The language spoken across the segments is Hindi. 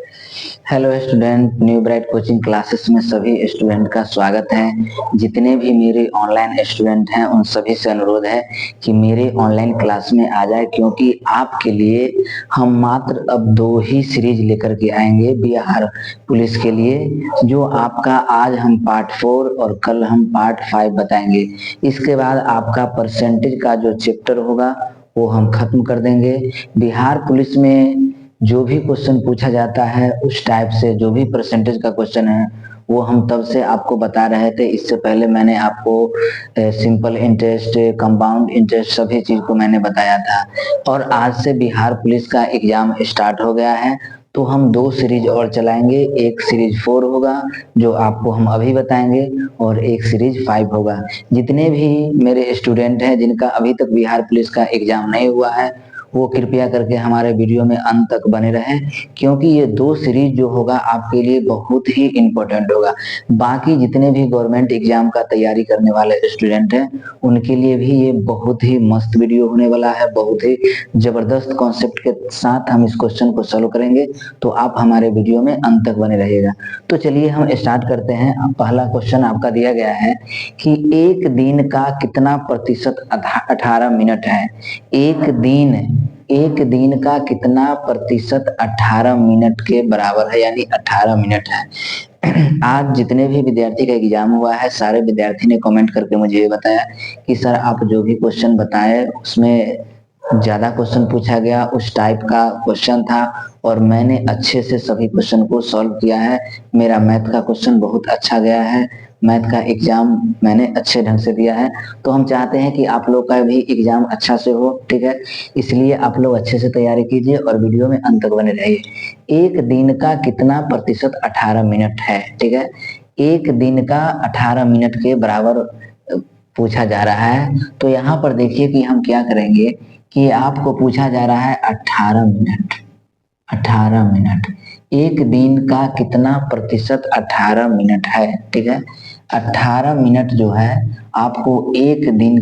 Hello student, new bright coaching classes में सभी स्टूडेंट का स्वागत है। जितने भी मेरे ऑनलाइन स्टूडेंट हैं उन सभी से अनुरोध है कि मेरे ऑनलाइन क्लास में आ जाए, क्योंकि आपके लिए हम मात्र अब 2 ही सीरीज लेकर के आएंगे बिहार पुलिस के लिए, जो आपका आज हम पार्ट 4 और कल हम पार्ट 5 बताएंगे। इसके बाद आपका परसेंटेज का जो चैप्टर होगा वो हम खत्म कर देंगे। बिहार पुलिस में जो भी क्वेश्चन पूछा जाता है उस टाइप से, जो भी परसेंटेज का क्वेश्चन है वो हम तब से आपको बता रहे थे। इससे पहले मैंने आपको सिंपल इंटरेस्ट, कंपाउंड इंटरेस्ट सभी चीज को मैंने बताया था। और आज से बिहार पुलिस का एग्जाम स्टार्ट हो गया है, तो हम 2 सीरीज और चलाएंगे। एक सीरीज 4 होगा जो आपको हम अभी बताएंगे, और एक सीरीज 5 होगा। जितने भी मेरे स्टूडेंट हैं जिनका अभी तक बिहार पुलिस का एग्जाम नहीं हुआ है वो कृपया करके हमारे वीडियो में अंत तक बने रहें, क्योंकि ये 2 सीरीज जो होगा आपके लिए बहुत ही इंपॉर्टेंट होगा। बाकी जितने भी गवर्नमेंट एग्जाम का तैयारी करने वाले स्टूडेंट हैं उनके लिए भी ये बहुत ही मस्त वीडियो होने वाला है। बहुत ही जबरदस्त कॉन्सेप्ट के साथ हम इस क्वेश्चन को सॉल्व करेंगे, तो आप हमारे वीडियो में अंत तक बने रहिएगा। तो चलिए हम स्टार्ट करते हैं। पहला क्वेश्चन आपका दिया गया है कि एक दिन का कितना प्रतिशत 18 मिनट है। एक दिन का कितना प्रतिशत 18 मिनट के बराबर है, यानी 18 मिनट है। आज जितने भी विद्यार्थी का एग्जाम हुआ है सारे विद्यार्थी ने कमेंट करके मुझे ये बताया कि सर आप जो भी क्वेश्चन बताए उसमें ज्यादा क्वेश्चन पूछा गया, उस टाइप का क्वेश्चन था और मैंने अच्छे से सभी क्वेश्चन को सॉल्व किया है। मेरा मैथ का क्वेश्चन बहुत अच्छा गया है, मैथ का एग्जाम मैंने अच्छे ढंग से दिया है। तो हम चाहते हैं कि आप लोग का भी एग्जाम अच्छा से हो, ठीक है। इसलिए आप लोग अच्छे से तैयारी कीजिए और वीडियो में अंत तक बने रहिए। एक दिन का कितना प्रतिशत 18 मिनट है, ठीक है। एक दिन का 18 मिनट के बराबर पूछा जा रहा है। तो यहाँ पर देखिए कि हम क्या करेंगे कि आपको पूछा जा रहा है 18 मिनट। 18 मिनट, एक दिन का कितना प्रतिशत 18 मिनट है, ठीक है। 18 मिनट जो है आपको एक दिन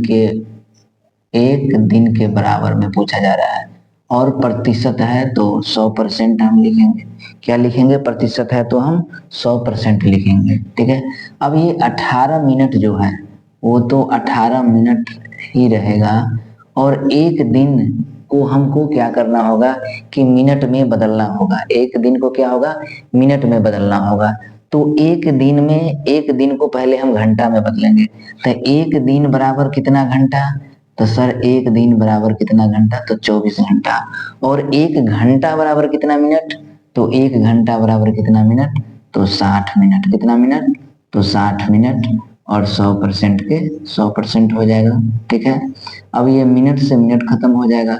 के बराबर में पूछा जा रहा है, और प्रतिशत है तो 100% हम लिखेंगे। क्या लिखेंगे? प्रतिशत है तो हम 100% लिखेंगे, ठीक है। अब ये 18 मिनट जो है वो तो 18 मिनट ही रहेगा, और एक दिन को हमको क्या करना होगा कि मिनट में बदलना होगा। एक दिन को क्या होगा? मिनट में बदलना होगा। तो एक दिन को पहले हम घंटा में बदलेंगे। तो एक दिन बराबर कितना घंटा? तो सर एक दिन बराबर कितना घंटा? तो 24 घंटा। और एक घंटा बराबर कितना मिनट? तो एक घंटा बराबर कितना मिनट? तो 60 मिनट। कितना मिनट? तो 60 मिनट। और 100% के 100% हो जाएगा, ठीक है। अब ये मिनट से मिनट खत्म हो जाएगा।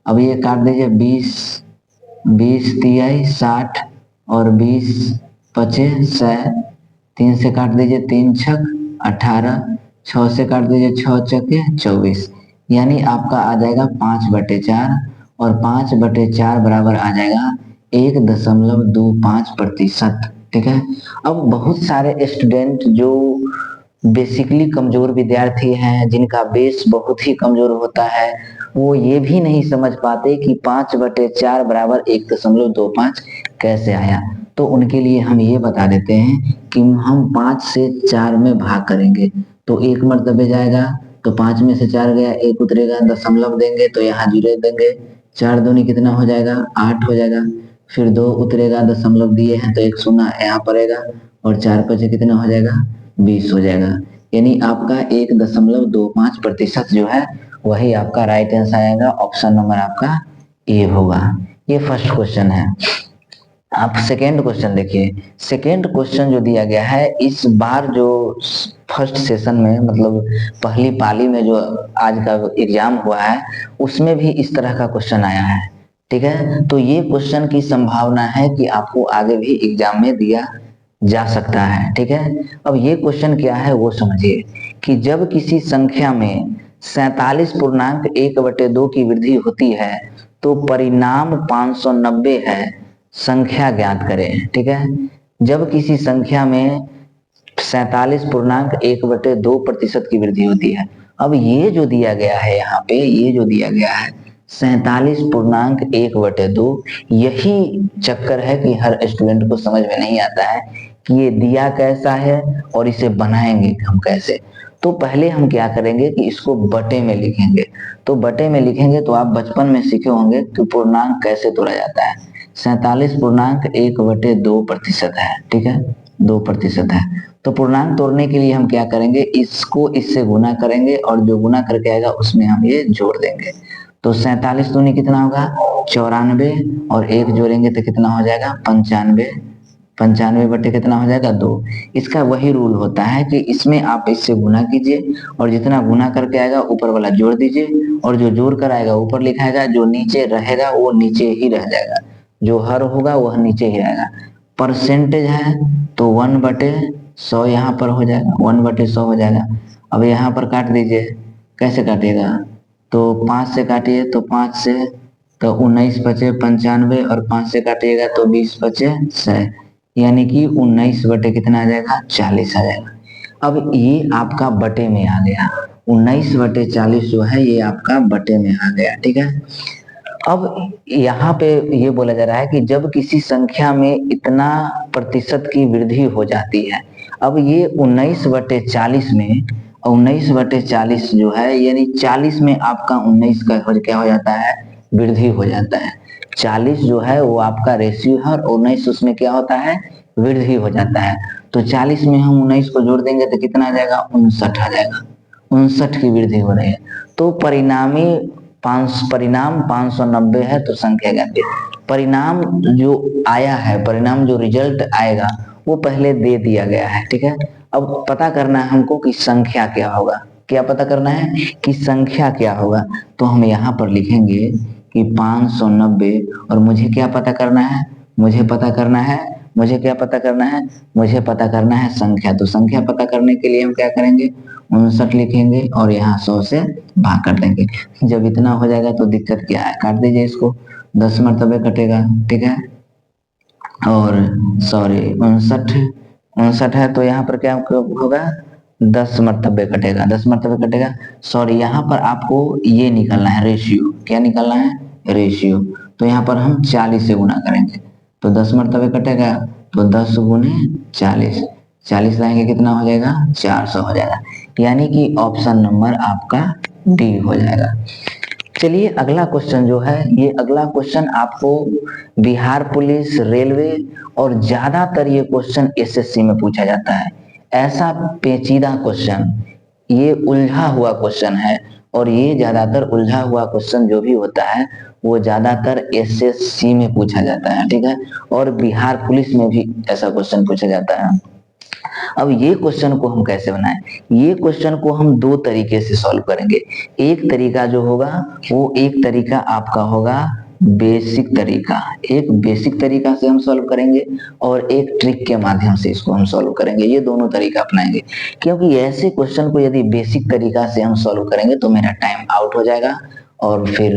अब ये काट दीजिए, 20 20 तिहाई 60 और 20 पचे 100। 3 से काट दीजिए, 3 छक 18, 6 से काट दीजिए, 6 चके 24, यानी आपका आ जाएगा 5/4। और 5/4 बराबर आ जाएगा 1.25%, ठीक है। अब बहुत सारे स्टूडेंट जो बेसिकली कमजोर विद्यार्थी हैं, जिनका बेस बहुत ही कमजोर होता है, वो ये भी नहीं समझ पाते कि 5/4 बराबर 1.25 कैसे आया। तो उनके लिए हम ये बता देते हैं कि हम 5 से 4 में भाग करेंगे तो एक मर्तबे जाएगा, तो 5 में से 4 गया, एक उतरेगा, दशमलव देंगे तो यहाँ 0 देंगे। 4 दूनी कितना हो जाएगा? 8 हो जाएगा। फिर 2 उतरेगा, दशमलव दिए हैं तो एक शून्य यहाँ पड़ेगा, और 4 पचे कितना हो जाएगा? 20 हो जाएगा। यानी आपका 1.25% जो है वही आपका राइट आंसर आएगा। ऑप्शन नंबर आपका ए होगा। ये फर्स्ट क्वेश्चन है। आप सेकेंड क्वेश्चन देखिए। सेकेंड क्वेश्चन जो दिया गया है इस बार, जो फर्स्ट सेशन में मतलब पहली पाली में जो आज का एग्जाम हुआ है उसमें भी इस तरह का क्वेश्चन आया है, ठीक है। तो ये क्वेश्चन की संभावना है कि आपको आगे भी एग्जाम में दिया जा सकता है, ठीक है। अब ये क्वेश्चन क्या है वो समझिए कि जब किसी संख्या में 47.1/2 की वृद्धि होती है तो परिणाम 590 है। संख्या ज्ञात करें, ठीक है। जब किसी संख्या में 47.1/2% की वृद्धि होती है। अब ये जो दिया गया है यहाँ पे, ये जो दिया गया है 47.1/2। यही चक्कर है कि हर स्टूडेंट को समझ में नहीं आता है कि ये दिया कैसा है और इसे बनाएंगे हम कैसे। तो पहले हम क्या करेंगे कि इसको बटे में लिखेंगे। तो बटे में लिखेंगे तो आप बचपन में सीखे होंगे कि पूर्णांक कैसे तोड़ा जाता है। 47.1/2% है, ठीक है, 2% है। तो पूर्णांक तोड़ने के लिए हम क्या करेंगे, इसको इससे गुना करेंगे और जो गुना करके आएगा उसमें हम ये जोड़ देंगे। तो 47 दूनी कितना होगा 94 और 1 जोड़ेंगे तो कितना हो जाएगा 95। 95 बटे कितना हो जाएगा 2। इसका वही रूल होता है कि इसमें आप इससे गुना कीजिए और जितना गुना करके आएगा ऊपर वाला जोड़ दीजिए और जो जोड़ कर आएगा ऊपर लिखाएगा, जो नीचे रहेगा वो नीचे ही रह जाएगा, जो हर होगा वह नीचे ही रहेगा। परसेंटेज है तो 1/100 यहाँ पर हो जाएगा, 1/100 हो जाएगा। अब यहाँ पर काट दीजिए, कैसे काटिएगा, तो 5 से काटिए तो 5 से तो 19 बचे 95 और 5 से काटिएगा तो 20 बचे 100, यानी कि 19 बटे कितना आ जाएगा 40 आ जाएगा। अब ये आपका बटे में आ गया, 19/40 जो है ये आपका बटे में आ गया, ठीक है। अब यहाँ पे ये बोला जा रहा है कि जब किसी संख्या में इतना प्रतिशत की वृद्धि हो जाती है। अब ये 19/40 में 19/40 जो है यानी 40 में आपका 19 का क्या हो जाता है वृद्धि हो जाता है। 40 जो है वो आपका रेशियो है और 19 उसमें क्या होता है वृद्धि हो जाता है। तो 40 में हम 19 को जोड़ देंगे तो कितना आ जाएगा 59 आ जाएगा, 59 की वृद्धि हो रही है। तो परिणाम 590 है तो संख्या ज्ञात। परिणाम जो आया है, परिणाम जो रिजल्ट आएगा वो पहले दे दिया गया है, ठीक है। अब पता करना है हमको कि संख्या क्या होगा, क्या पता करना है कि संख्या क्या होगा। तो हम यहाँ पर लिखेंगे कि 590 और मुझे क्या पता करना है, मुझे पता करना है, मुझे क्या पता करना है, मुझे पता करना है संख्या। तो संख्या पता करने के लिए हम क्या करेंगे 59 लिखेंगे और यहाँ 100 से भाग कर देंगे। जब इतना हो जाएगा तो दिक्कत क्या है, काट दीजिए इसको, 10 मरतबे कटेगा, ठीक है। और सॉरी 59 है तो यहाँ पर क्या होगा 10 मरतबे कटेगा, 10 मरतबे कटेगा। सॉरी यहाँ पर आपको ये निकालना है रेशियो, क्या निकालना है रेशियो। तो यहाँ पर हम 40 से गुना करेंगे तो 10 मरतबे कटेगा तो 10 गुने 40, 40 लाएंगे कितना हो जाएगा 400 हो जाएगा, यानी कि ऑप्शन नंबर आपका डी हो जाएगा। चलिए अगला क्वेश्चन जो है, ये अगला क्वेश्चन आपको बिहार पुलिस, रेलवे और ज्यादातर ये क्वेश्चन एसएससी में पूछा जाता है। ऐसा पेचीदा क्वेश्चन, ये उलझा हुआ क्वेश्चन है और ये ज्यादातर उलझा हुआ क्वेश्चन जो भी होता है वो ज्यादातर एसएससी में पूछा जाता है, ठीक है। और बिहार पुलिस में भी ऐसा क्वेश्चन पूछा जाता है। अब ये क्वेश्चन को हम कैसे बनाएं, ये क्वेश्चन को हम दो तरीके से सॉल्व करेंगे। एक तरीका जो होगा वो एक तरीका आपका होगा बेसिक तरीका, एक बेसिक तरीका से हम सॉल्व करेंगे और एक ट्रिक के माध्यम से इसको हम सॉल्व करेंगे। ये दोनों तरीका अपनाएंगे, क्योंकि ऐसे क्वेश्चन को यदि बेसिक तरीका से हम सॉल्व करेंगे तो मेरा टाइम आउट हो जाएगा और फिर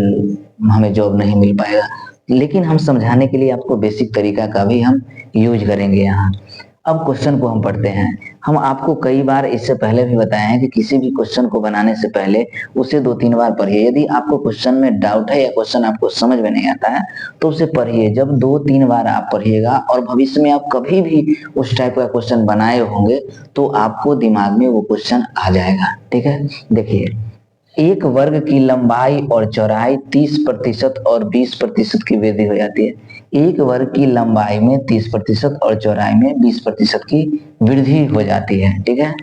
हमें जॉब नहीं मिल पाएगा। लेकिन हम समझाने के लिए आपको बेसिक तरीका का भी हम यूज करेंगे यहाँ। अब क्वेश्चन को हम पढ़ते हैं। हम आपको कई बार इससे पहले भी बताए हैं कि किसी भी क्वेश्चन को बनाने से पहले उसे 2-3 बार पढ़िए। यदि आपको क्वेश्चन में डाउट है या क्वेश्चन आपको समझ में नहीं आता है तो उसे पढ़िए। जब 2-3 बार आप पढ़िएगा और भविष्य में आप कभी भी उस टाइप का क्वेश्चन बनाए होंगे तो आपको दिमाग में वो क्वेश्चन आ जाएगा, ठीक है। देखिए, एक वर्ग की लंबाई और चौड़ाई 30% और 20% की वृद्धि हो जाती है। एक वर्ग की लंबाई में 30% और चौड़ाई में 20% की वृद्धि हो जाती है, ठीक है।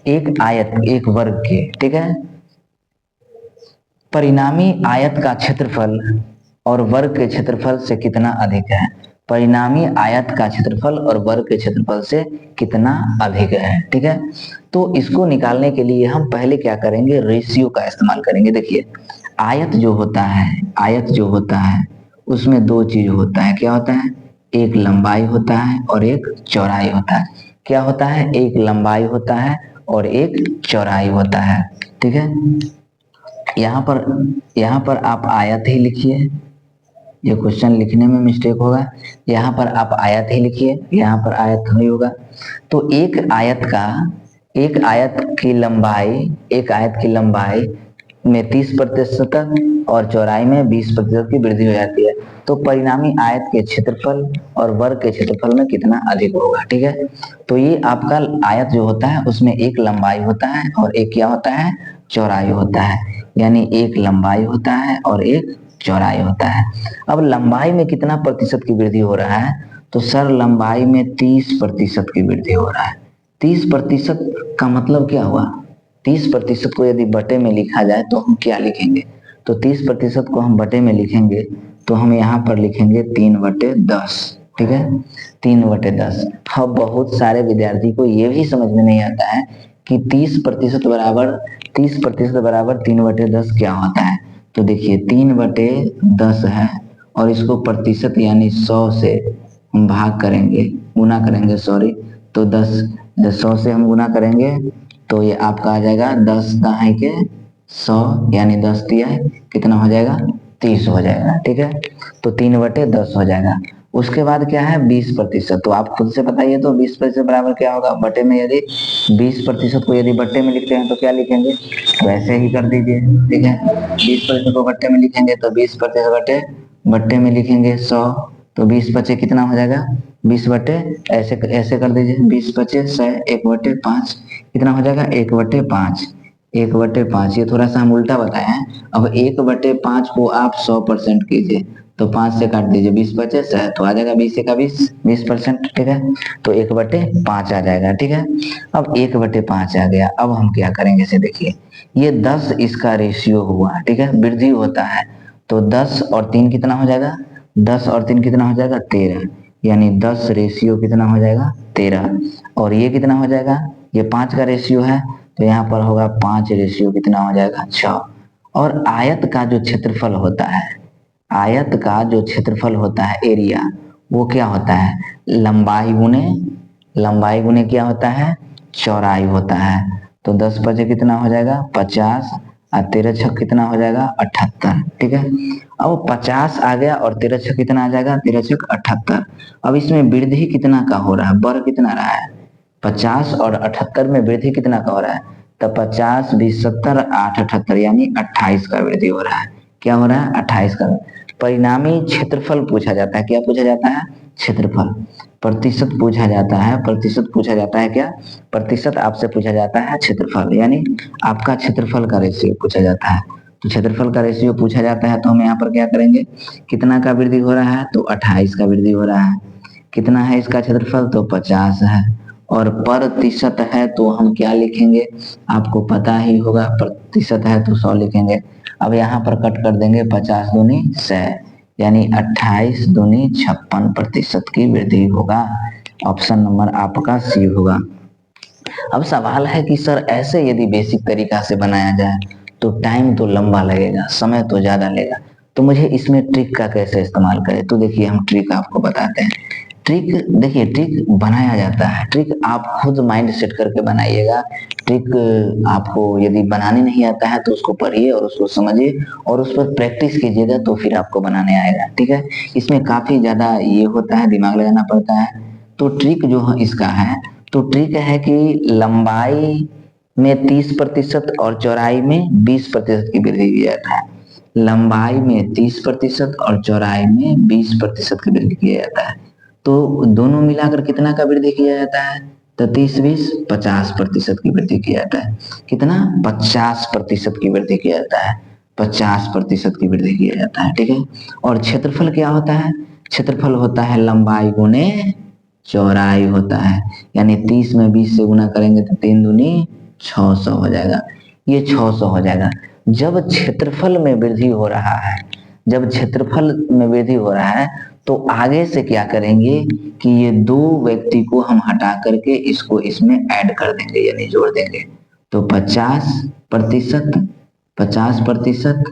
एक आयत, एक वर्ग की, ठीक है। परिणामी आयत का क्षेत्रफल और वर्ग के क्षेत्रफल से कितना अधिक है। परिणामी आयत का क्षेत्रफल और वर्ग के क्षेत्रफल से कितना अधिक है, ठीक है। तो इसको निकालने के लिए हम पहले क्या करेंगे, रेशियो का इस्तेमाल करेंगे। देखिए, आयत जो होता है, आयत जो होता है उसमें दो चीज होता है। क्या होता है, एक लंबाई होता है और एक चौड़ाई होता है। क्या होता है, एक लंबाई होता है और एक चौड़ाई होता है, ठीक है। यहाँ पर आप आयत ही लिखिए, ये क्वेश्चन लिखने में मिस्टेक होगा। यहाँ पर आप आयत ही लिखिए, यहाँ पर आयत नहीं होगा। तो एक आयत की लंबाई में 30% और चौड़ाई में 20% की वृद्धि हो जाती है, तो परिणामी आयत के क्षेत्रफल और वर्ग के क्षेत्रफल में कितना अधिक होगा। ठीक है, तो ये आपका आयत जो होता है उसमें एक लंबाई होता है और एक क्या होता है, चौड़ाई होता है, यानी एक लंबाई होता है और एक चौड़ाई होता है। अब लंबाई में कितना प्रतिशत की वृद्धि हो रहा है, तो सर लंबाई में 30% की वृद्धि हो रहा है। 30% का मतलब क्या हुआ, 30% को यदि बटे में लिखा जाए तो हम क्या लिखेंगे, तो 30% को हम बटे में लिखेंगे तो हम यहाँ पर लिखेंगे 3/10। ठीक है, 3/10। अब बहुत सारे विद्यार्थी को ये भी समझ में नहीं आता है कि 30% बराबर 3/10 क्या होता है। तो देखिए 3/10 है और इसको प्रतिशत यानी 100 से हम भाग करेंगे, गुना करेंगे, सॉरी, तो 100 से हम गुना करेंगे तो ये आपका आ जाएगा 10 दहाई के 100, यानी 10 दिया है कितना हो जाएगा, 30 हो जाएगा। ठीक है, तो 3/10 हो जाएगा। उसके बाद क्या है 20%, तो आप खुद से बताइए तो 20% बराबर क्या होगा, बटे में यदि 20% को यदि बट्टे में लिखते हैं तो क्या लिखेंगे, वैसे ही कर दीजिए। ठीक है, 20% को बट्टे में लिखेंगे तो 20% बट्टे में लिखेंगे 100, तो 20 कितना हो जाएगा, 20 ऐसे ऐसे कर दीजिए, 20 100, 1/5 कितना हो जाएगा, 1/5, 1/5। ये थोड़ा सा हम उल्टा बताए हैं। अब 1/5 को आप 100% कीजिए तो 5 से काट दीजिए, 20 तो आ जाएगा 20%। ठीक है, तो 1/5 आ जाएगा। ठीक है, अब 1/5 आ गया। अब हम क्या करेंगे, इसे देखिए, ये 10 इसका रेशियो हुआ। ठीक है, वृद्धि होता है तो 10 और 3 कितना हो जाएगा, 10 और 3 कितना हो जाएगा, 13, यानी 10 रेशियो कितना हो जाएगा, 13। और ये कितना हो जाएगा, ये 5 का रेशियो है तो यहाँ पर होगा 5 रेशियो कितना हो जाएगा, 6। और आयत का जो क्षेत्रफल होता है, आयत का जो क्षेत्रफल होता है, एरिया, वो क्या होता है, लंबाई गुने क्या होता है, चौड़ाई होता है। तो 10 कितना हो जाएगा, 50, और 13 कितना हो जाएगा, 78। ठीक है, अब 50 आ गया और 13 कितना आ जाएगा, 13 78। अब इसमें वृद्धि कितना का हो रहा है, बढ़ कितना रहा है, 50 और 78 में वृद्धि कितना का हो रहा है, तो 50 20 70 8 78, यानी 28 का वृद्धि हो रहा है। क्या हो रहा है, 28 का। परिणामी क्षेत्रफल पूछा जाता है, क्या पूछा जाता है, क्षेत्रफल। प्रतिशत पूछा जाता है, प्रतिशत पूछा जाता है, क्या प्रतिशत आपसे पूछा जाता है, क्षेत्रफल, यानी आपका क्षेत्रफल का रेशियो पूछा जाता है। तो क्षेत्रफल का रेशियो पूछा जाता है तो हम यहाँ पर क्या करेंगे, कितना का वृद्धि हो रहा है, तो 28 का वृद्धि हो रहा है। कितना है इसका क्षेत्रफल, तो 50 है। और प्रतिशत है तो हम क्या लिखेंगे, आपको पता ही होगा, प्रतिशत है तो 100 लिखेंगे। अब यहाँ पर कट कर देंगे, 50 दूनी 100, यानी 28 दूनी 56% की वृद्धि होगा। ऑप्शन नंबर आपका सी होगा। अब सवाल है कि सर ऐसे यदि बेसिक तरीका से बनाया जाए तो टाइम तो लंबा लगेगा, समय तो ज्यादा लेगा, तो मुझे इसमें ट्रिक का कैसे इस्तेमाल करें। तो देखिए हम ट्रिक आपको बताते हैं। ट्रिक देखिए, ट्रिक बनाया जाता है, ट्रिक आप खुद माइंड सेट करके बनाइएगा। ट्रिक आपको यदि बनाने नहीं आता है तो उसको पढ़िए और उसको समझिए और उस पर प्रैक्टिस कीजिएगा तो फिर आपको बनाने आएगा। ठीक है, इसमें काफी ज्यादा ये होता है, दिमाग लगाना पड़ता है। तो ट्रिक जो इसका है, तो ट्रिक है कि लंबाई में 30% और चौड़ाई में 20% की वृद्धि किया जाता है। लंबाई में 30% और चौड़ाई में 20% की वृद्धि किया जाता है। तो दोनों मिलाकर कितना का वृद्धि किया जाता है, तो 30 20 50% की वृद्धि किया जाता है। कितना, 50% की वृद्धि किया जाता है, 50% की वृद्धि किया जाता है। ठीक है, और क्षेत्रफल क्या होता है, क्षेत्रफल होता है लंबाई गुने चौड़ाई होता है, यानी 30 में 20 से गुना करेंगे तो 3 दूनी 600 हो जाएगा, ये 600 हो जाएगा। जब क्षेत्रफल में वृद्धि हो रहा है, जब क्षेत्रफल में वृद्धि हो रहा है तो आगे से क्या करेंगे कि ये दो व्यक्ति को हम हटा करके इसको इसमें ऐड कर देंगे, यानी जोड़ देंगे। तो 50%, 50%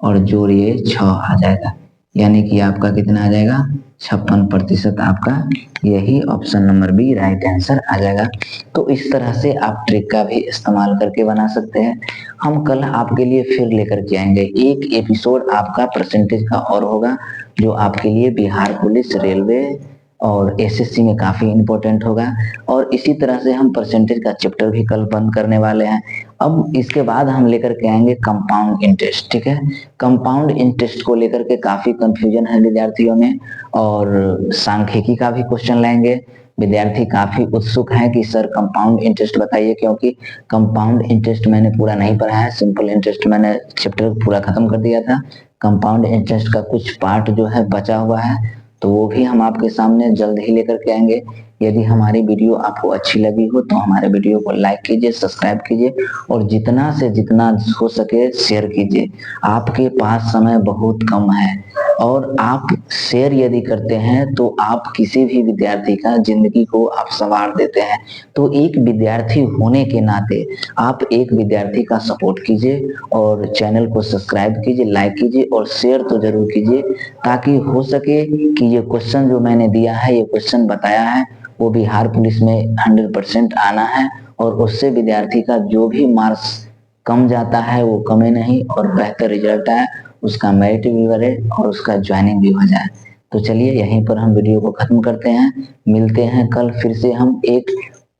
और जोड़िए 6 आ जाएगा, यानी कि आपका कितना आ जाएगा, 56% आपका, यही option number B right answer आ जाएगा। तो इस तरह से आप ट्रिक का भी इस्तेमाल करके बना सकते हैं। हम कल आपके लिए फिर लेकर के आएंगे एक एपिसोड आपका परसेंटेज का और होगा, जो आपके लिए बिहार पुलिस, रेलवे और एसएससी में काफी इंपॉर्टेंट होगा। और इसी तरह से हम परसेंटेज का चैप्टर भी कल बंद करने वाले हैं। अब इसके बाद हम लेकर के आएंगे कंपाउंड इंटरेस्ट। ठीक है, कंपाउंड इंटरेस्ट को लेकर के काफी कंफ्यूजन है विद्यार्थियों में, और सांख्यिकी का भी क्वेश्चन लेंगे। विद्यार्थी काफी उत्सुक हैं कि सर कंपाउंड इंटरेस्ट बताइए, क्योंकि कंपाउंड इंटरेस्ट मैंने पूरा नहीं पढ़ा है। सिंपल इंटरेस्ट मैंने चैप्टर पूरा खत्म कर दिया था। कंपाउंड इंटरेस्ट का कुछ पार्ट जो है बचा हुआ है, तो वो भी हम आपके सामने जल्द ही लेकर के आएंगे। यदि हमारी वीडियो आपको अच्छी लगी हो तो हमारे वीडियो को लाइक कीजिए, सब्सक्राइब कीजिए और जितना से जितना हो सके शेयर कीजिए। आपके पास समय बहुत कम है और आप शेयर यदि करते हैं तो आप किसी भी विद्यार्थी का जिंदगी को आप संवार देते हैं। तो एक विद्यार्थी होने के नाते आप एक विद्यार्थी का सपोर्ट कीजिए और चैनल को सब्सक्राइब कीजिए, लाइक कीजिए और शेयर तो जरूर कीजिए, ताकि हो सके कि ये क्वेश्चन जो मैंने दिया है, ये क्वेश्चन बताया है, वो बिहार पुलिस में 100% आना है और उससे विद्यार्थी का जो भी मार्क्स कम जाता है वो कमे नहीं और बेहतर रिजल्ट आए, उसका मेरिट भी बढ़े और उसका ज्वाइनिंग भी हो जाए। तो चलिए यहीं पर हम वीडियो को खत्म करते हैं। मिलते हैं कल फिर से हम एक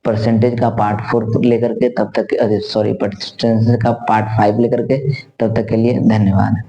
परसेंटेज का पार्ट 4 लेकर के, तब तक परसेंटेज का पार्ट 5 लेकर के। तब तक के लिए धन्यवाद।